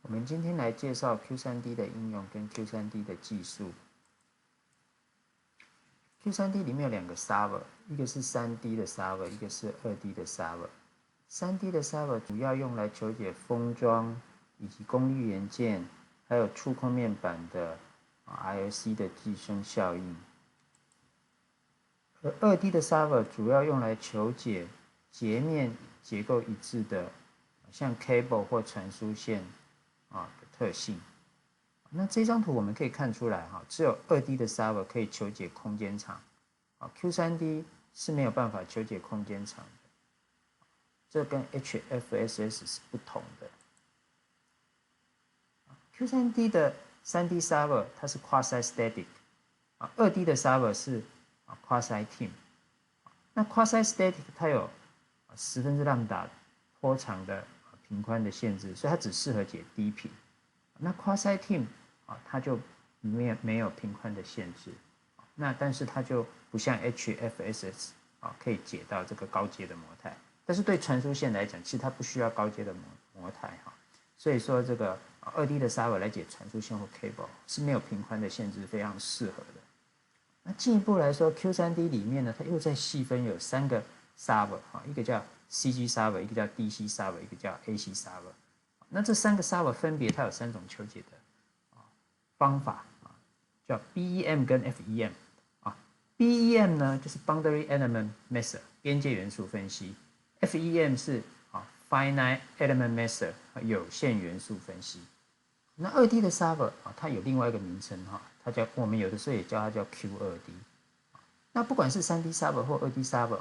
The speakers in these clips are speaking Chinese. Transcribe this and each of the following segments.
我们今天来介绍 Q3D 的应用跟 Q3D 的技术。Q3D 里面有两个 server， 一个是 3D 的 server， 一个是 2D 的 server。3D 的 server 主要用来求解封装以及功率元件，还有触控面板的 IOC 的寄生效应。而 2D 的 server 主要用来求解截面结构一致的，像 cable 或传输线的特性。那这张图我们可以看出来，只有 2D 的 server 可以求解空间场，Q3D 是没有办法求解空间场的，这跟 HFSS 是不同的。Q3D 的 3D server 它是 quasi-static，2D 的 server 是quasi-team。那 quasi-static 它有10λ波长的频宽的限制，所以它只适合解低频。那 quasi-team 它就没有频宽的限制，那但是它就不像 HFSS 可以解到这个高阶的模态，但是对传输线来讲，其实它不需要高阶的模态所以说这个2D 的 server 来解传输线或 cable 是没有频宽的限制，非常适合的。那进一步来说 ，Q3D 里面呢，它又在细分有3个 server 一个叫 CG server， 一个叫 DC server， 一个叫 AC server。那这3个 server 分别它有3种求解的方法叫 BEM 跟 FEM。BEM 呢就是 Boundary Element Method 边界元素分析 ，FEM 是Finite Element Method 有限元素分析。那 2D 的 server 它有另外一个名称它叫我们有的时候也叫它叫 Q2D。那不管是 3D server 或 2D server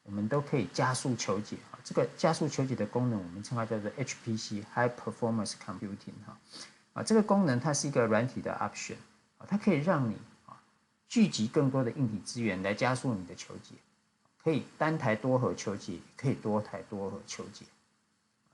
我们都可以加速求解这个加速求解的功能我们称它叫做 HPC High Performance Computing 这个功能它是一个软体的 option 它可以让你聚集更多的硬体资源来加速你的求解，可以单台多核求解，可以多台多核求解。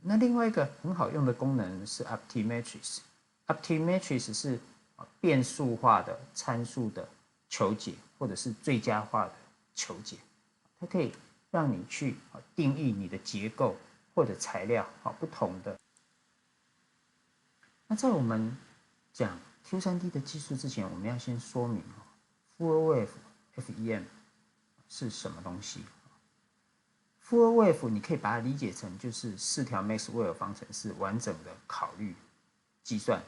那另外一个很好用的功能是 Optimatrix。Optimatrix 是变数化的参数的求解，或者是最佳化的求解，它可以让你去定义你的结构或者材料不同的。那在我们讲 Q3D 的技术之前，我们要先说明Full Wave FEM 是什么东西。Full Wave 你可以把它理解成就是4条 Maxwell 方程式完整的考虑计算，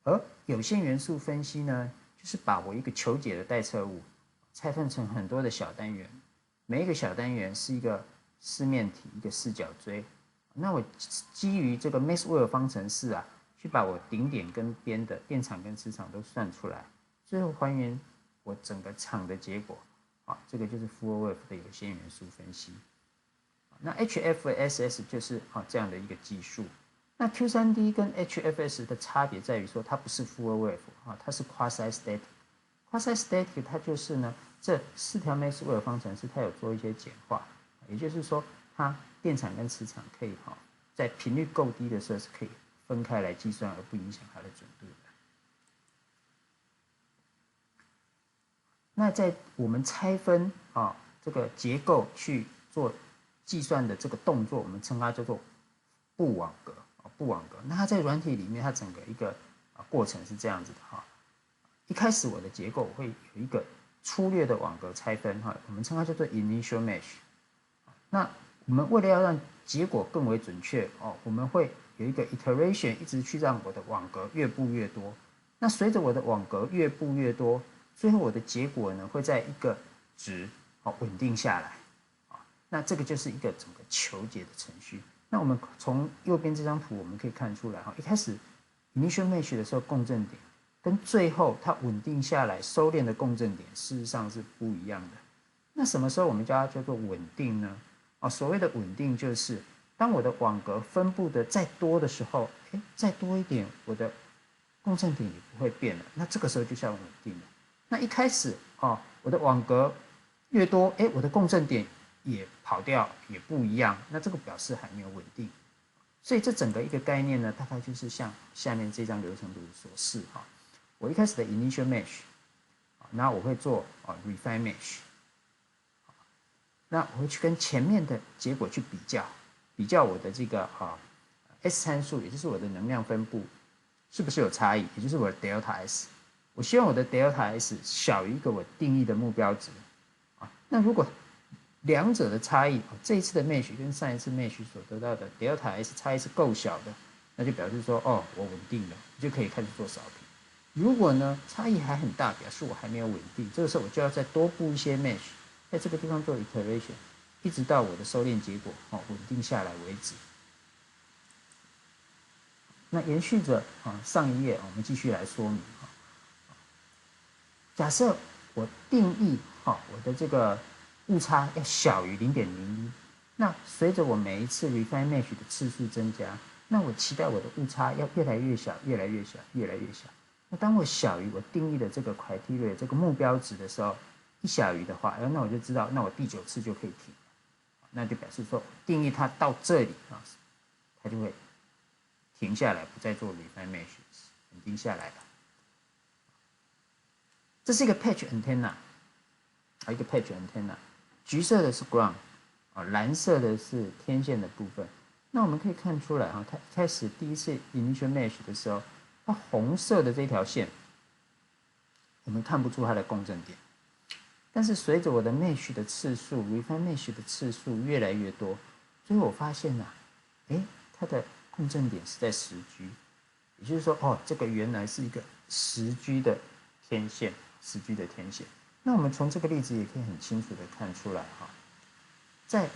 而有限元素分析呢，就是把我一个求解的待测物拆分成很多的小单元，每一个小单元是一个四面体，一个四角锥。那我基于这个 Maxwell 方程式去把我顶点跟边的电场跟磁场都算出来，最后还原我整个场的结果这个就是 Full Wave 的有限元素分析。那 HFSS 就是这样的一个技术。那 Q3D 跟 HFS 的差别在于说，它不是 Full Wave 它是 Quasi-Static。Quasi-Static 它就是呢，这4条 Maxwell 方程式它有做一些简化，也就是说，它电场跟磁场可以在频率够低的时候是可以分开来计算，而不影响它的准度的。那在我们拆分这个结构去做计算的这个动作，我们称它叫做布网格。布网格，那它在软体里面，它整个一个过程是这样子的一开始我的结构会有一个粗略的网格拆分我们称它叫做 initial mesh。那我们为了要让结果更为准确我们会有一个 iteration 一直去让我的网格越布越多。那随着我的网格越布越多，最后我的结果呢会在一个值稳定下来那这个就是一个整个求解的程序。那我们从右边这张图我们可以看出来一开始 initial mesh 的时候共振点跟最后它稳定下来收敛的共振点事实上是不一样的。那什么时候我们叫它叫做稳定呢所谓的稳定就是当我的网格分布的再多的时候再多一点我的共振点也不会变了，那这个时候就叫稳定了。那一开始我的网格越多我的共振点也跑掉也不一样，那这个表示还没有稳定。所以这整个一个概念呢，大概就是像下面这张流程图所示我一开始的 initial mesh， 然后我会做refine mesh， 那我会去跟前面的结果去比较我的这个 S 参数，也就是我的能量分布，是不是有差异？也就是我的 delta S。我希望我的 delta S 小于一个我定义的目标值啊。那如果两者的差异，这一次的 mesh 跟上一次 mesh 所得到的 delta S 差异是够小的，那就表示说，哦，我稳定了，就可以开始做扫平。如果呢差异还很大，表示我还没有稳定，这个时候我就要再多布一些 mesh， 在这个地方做 iteration， 一直到我的收敛结果稳定下来为止。那延续着上一页，我们继续来说明。假设我定义我的这个误差要小于0.01，那随着我每一次 refine mesh 的次数增加，那我期待我的误差要越来越小，越来越小，越来越小。那当我小于我定义的这个 criteria 这个目标值的时候，一小于的话，那我就知道，那我第9次就可以停，那就表示说定义它到这里它就会停下来，不再做 refine mesh， 稳定下来了。这是一个 patch antenna， 一个 patch antenna， 橘色的是 ground， 蓝色的是天线的部分。那我们可以看出来它开始第一次 initial mesh 的时候，它红色的这条线，我们看不出它的共振点。但是随着我的 mesh 的次数 refine mesh 的次数越来越多，所以我发现它的共振点是在10G， 也就是说，这个原来是一个10G 的天线，10G 的天线。那我们从这个例子也可以很清楚的看出来在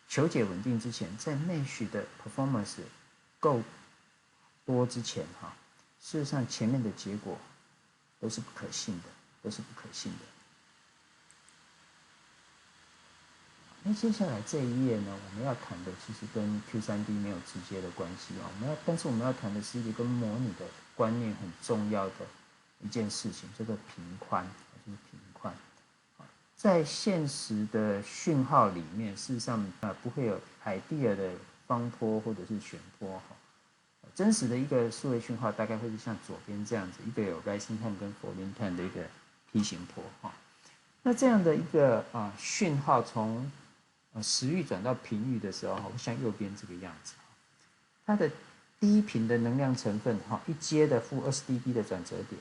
求解稳定之前，在 mesh 的 performance 够多之前事实上前面的结果都是不可信的，都是不可信的。那接下来这一页呢，我们要谈的其实跟 Q3D 没有直接的关系但是我们要谈的是一个跟模拟的观念很重要的一件事情，叫做频宽，就是频宽。在现实的讯号里面，事实上不会有 idea 的方波或者是旋波真实的一个数位讯号大概会是像左边这样子，一个有 rising time 跟 falling time 的一个梯形波那这样的一个讯号从时域转到频域的时候会像右边这个样子。它的第一频的能量成分一阶的负20 dB 的转折点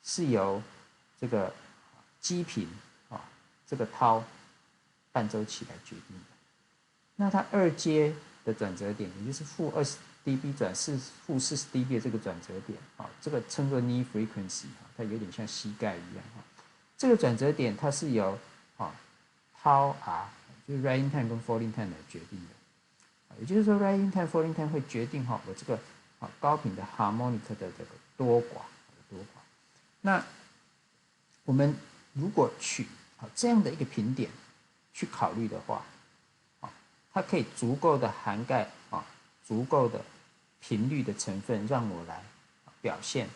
是由这个基频这个 τ 半周期来决定的。那它二阶的转折点，也就是负20 dB 转负40 dB 的这个转折点这个称作 knee frequency 它有点像膝盖一样这个转折点它是由τ r 就是 rising time 跟 falling time 来决定的。也就是说 rising time falling time 会决定我这个高频的 harmonic 的这个多寡。那我们如果取这样的一个频点去考虑的话，它可以足够的涵盖足够的频率的成分，让我来表现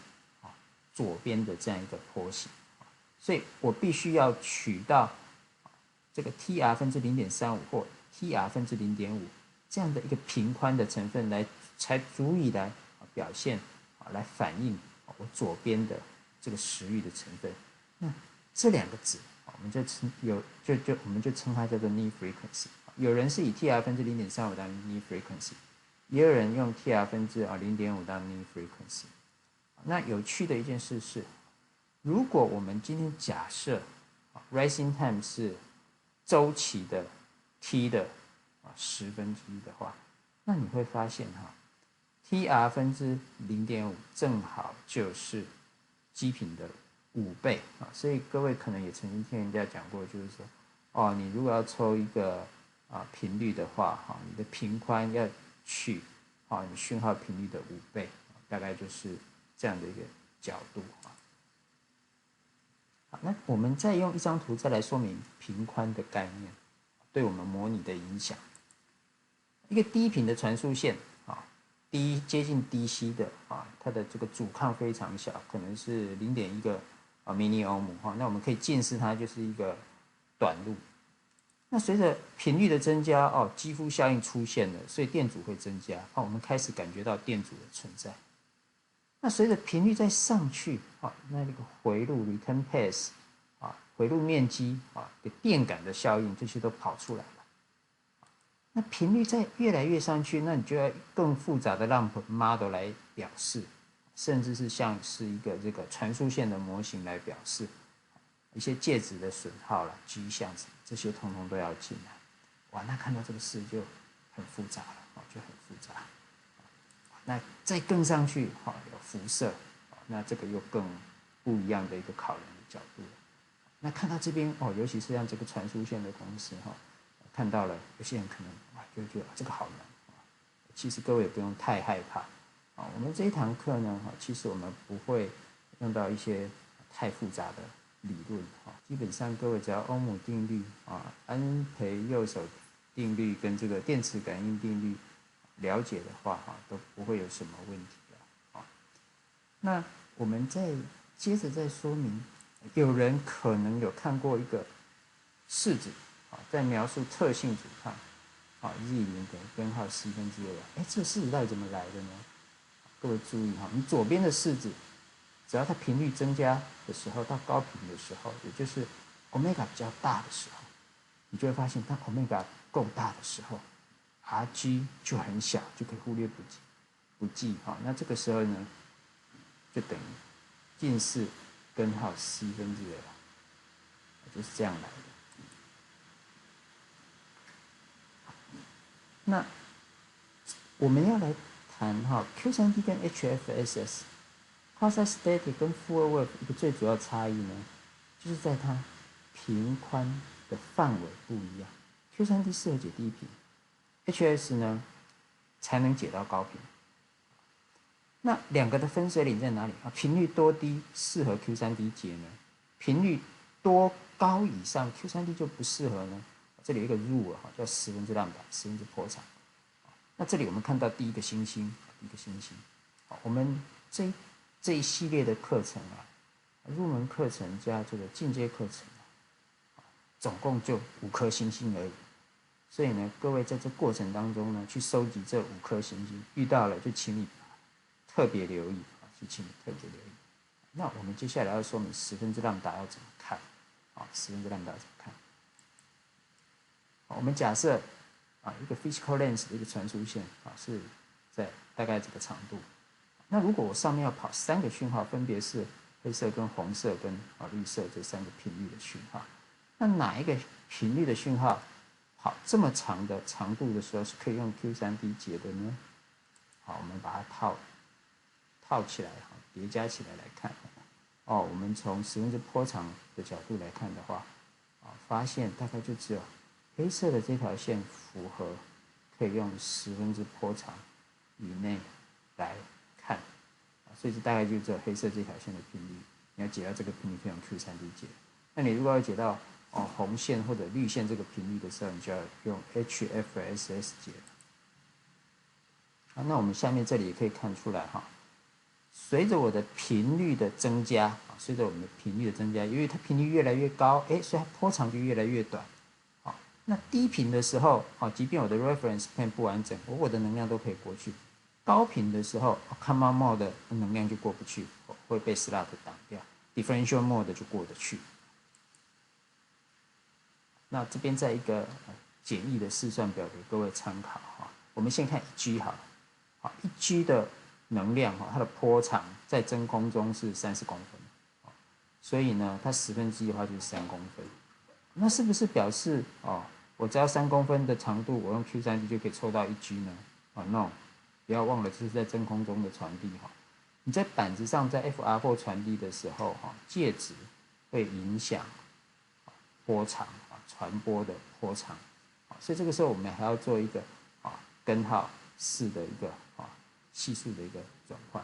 左边的这样一个波形。所以我必须要取到这个 tr 分之 0.35 或 tr 分之 0.5这样的一个频宽的成分来，才足以来表现来反映我左边的这个时域的成分。那这两个值我们就称它叫做 knee frequency。有人是以 tr 分之 0.35 当 knee frequency， 也有人用 tr 分之 0.5 当 knee frequency。那有趣的一件事是，如果我们今天假设 rising time 是周期的 t 的1/10的话，那你会发现tr 分之 0.5 正好就是基频的5倍所以各位可能也曾经听人家讲过，就是说你如果要抽一个频率的话你的频宽要取你讯号频率的5倍，大概就是这样的一个角度好，那我们再用一张图再来说明频宽的概念对我们模拟的影响。一个低频的传输线接近 DC 的它的这个阻抗非常小，可能是 0.1 个mini ohm 那我们可以近似它就是一个短路。那随着频率的增加肌肤效应出现了，所以电阻会增加我们开始感觉到电阻的存在。那随着频率再上去那个回路 return path 回路面积电感的效应，这些都跑出来了。那频率再越来越上去，那你就要更复杂的让 model 来表示，甚至是像是一个这个传输线的模型来表示一些介质的损耗啦、G 像这些通通都要进来。哇，那看到这个事就很复杂了，就很复杂。那再更上去，有辐射，那这个又更不一样的一个考量的角度了。那看到这边尤其是像这个传输线的公司看到了，有些人可能就觉得这个好难。其实各位也不用太害怕。我们这一堂课呢，其实我们不会用到一些太复杂的理论。基本上各位只要欧姆定律安培右手定律跟这个电磁感应定律了解的话都不会有什么问题的。那我们再接着再说明，有人可能有看过一个式子在描述特性阻抗Z0等于根号 C 分之2。这个式子到底怎么来的呢？各位注意你左边的式子，只要它频率增加的时候，到高频的时候，也就是 omega 比较大的时候，你就会发现当 omega 够大的时候 ，Rg 就很小，就可以忽略不计。那这个时候呢，就等于近似根号 C 分之2，就是这样来的。那我们要来谈Q3D 跟 HFSS。Quasi-static 跟 full wave 一个最主要差异呢，就是在它频宽的范围不一样。Q3D 适合解低频 ，HS 呢才能解到高频。那两个的分水岭在哪里频率多低适合 Q3D 解呢？频率多高以上 Q3D 就不适合呢？这里有一个 rule 叫10分之λ，10分之波长。那这里我们看到第一个星星，我们这一系列的课程入门课程加这个进阶课程总共就5颗星星而已。所以呢，各位在这过程当中呢，去收集这5颗星星，遇到了就请你特别留意那我们接下来要说明10分之λ要怎么看10分之λ要怎么看？我们假设一个 physical lens 的一个传输线是在大概这个长度。那如果我上面要跑3个讯号，分别是黑色跟红色跟绿色这3个频率的讯号，那哪一个频率的讯号跑这么长的长度的时候是可以用 Q3D 解的呢？我们把它套起来叠加起来看。我们从10分之波长的角度来看的话发现大概就只有黑色的这条线符合可以用10分之波长以内来看，所以这大概就只有黑色这条线的频率，你要解到这个频率可以用 Q3D 解。那你如果要解到红线或者绿线这个频率的时候，你就要用 HFSS 解了。那我们下面这里也可以看出来随着我的频率的增加由于它频率越来越高，所以它波长就越来越短。那低频的时候即便我的 reference plane 不完整，我的能量都可以过去。高频的时候 common mode 的能量就过不去，会被 slot 挡掉， differential mode 就过得去。那这边在一个简易的试算表给各位参考我们先看1G 好了，1G 的能量它的波长在真空中是30公分，所以呢它1/10的话就是3公分。那是不是表示我只要3公分的长度，我用 Q3D 就可以抽到1G 呢？No， 不要忘了这是在真空中的传递你在板子上在 FR4 传递的时候介质会影响波长传播的波长，所以这个时候我们还要做一个根号4的一个系数的一个转换，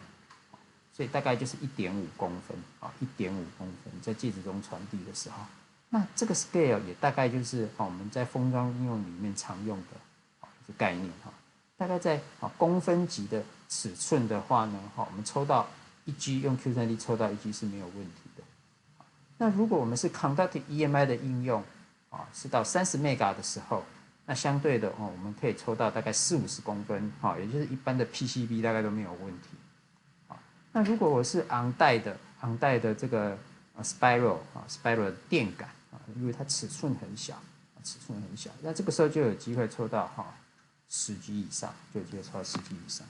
所以大概就是1.5公分1.5公分在介质中传递的时候。那这个 scale 也大概就是我们在封装应用里面常用的一个概念大概在公分级的尺寸的话呢我们抽到1G 用 Q3D 抽到1G 是没有问题的。那如果我们是 conductive EMI 的应用是到30 mega 的时候，那相对的我们可以抽到大概40-50公分也就是一般的 PCB 大概都没有问题。那如果我是昂带的这个spiral 的电感因为它尺寸很小，那这个时候就有机会抽到 10G 以上，就有机会超过10G以上。